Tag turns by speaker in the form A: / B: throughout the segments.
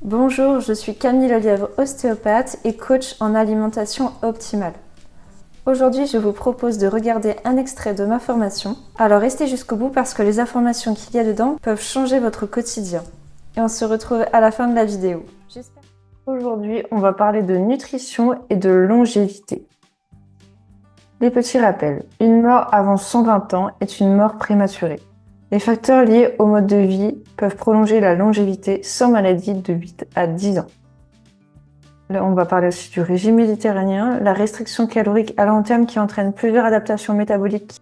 A: Bonjour, je suis Camille Lelièvre, ostéopathe et coach en alimentation optimale. Aujourd'hui, je vous propose de regarder un extrait de ma formation. Alors restez jusqu'au bout parce que les informations qu'il y a dedans peuvent changer votre quotidien. Et on se retrouve à la fin de la vidéo. Aujourd'hui, on va parler de nutrition et de longévité. Les petits rappels. Une mort avant 120 ans est une mort prématurée. Les facteurs liés au mode de vie peuvent prolonger la longévité sans maladie de 8 à 10 ans. Là, on va parler aussi du régime méditerranéen, la restriction calorique à long terme qui entraîne plusieurs adaptations métaboliques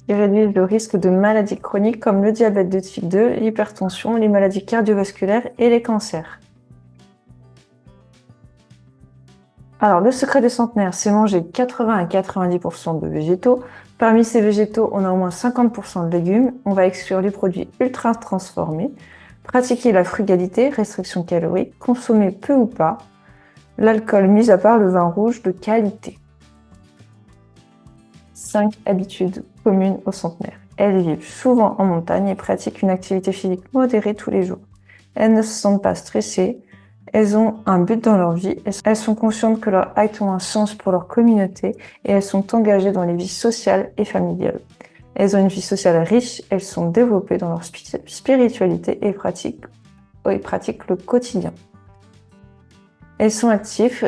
A: qui réduisent le risque de maladies chroniques comme le diabète de type 2, l'hypertension, les maladies cardiovasculaires et les cancers. Alors, le secret des centenaires, c'est manger 80 à 90% de végétaux. Parmi ces végétaux, on a au moins 50% de légumes. On va exclure les produits ultra transformés. Pratiquer la frugalité, restriction calorique, consommer peu ou pas. L'alcool, mis à part le vin rouge de qualité. 5 habitudes communes aux centenaires. Elles vivent souvent en montagne et pratiquent une activité physique modérée tous les jours. Elles ne se sentent pas stressées. Elles ont un but dans leur vie, elles sont conscientes que leurs actes ont un sens pour leur communauté et elles sont engagées dans les vies sociales et familiales. Elles ont une vie sociale riche, elles sont développées dans leur spiritualité et pratiquent le quotidien. Elles sont actives,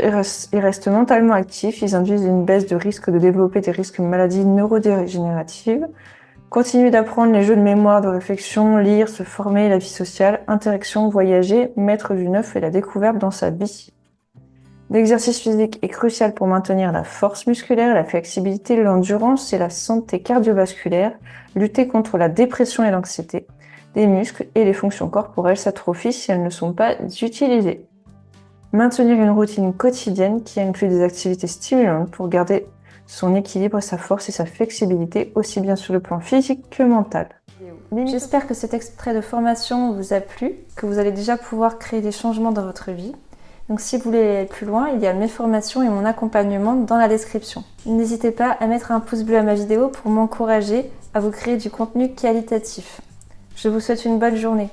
A: ils restent mentalement actifs, ils induisent une baisse de risque de développer des risques de maladies neurodégénératives. Continuer d'apprendre les jeux de mémoire, de réflexion, lire, se former, la vie sociale, interaction, voyager, mettre du neuf et la découverte dans sa vie. L'exercice physique est crucial pour maintenir la force musculaire, la flexibilité, l'endurance et la santé cardiovasculaire, lutter contre la dépression et l'anxiété. Les muscles et les fonctions corporelles s'atrophient si elles ne sont pas utilisées. Maintenir une routine quotidienne qui inclut des activités stimulantes pour garder son équilibre, sa force et sa flexibilité, aussi bien sur le plan physique que mental. J'espère que cet extrait de formation vous a plu, que vous allez déjà pouvoir créer des changements dans votre vie. Donc si vous voulez aller plus loin, il y a mes formations et mon accompagnement dans la description. N'hésitez pas à mettre un pouce bleu à ma vidéo pour m'encourager à vous créer du contenu qualitatif. Je vous souhaite une bonne journée.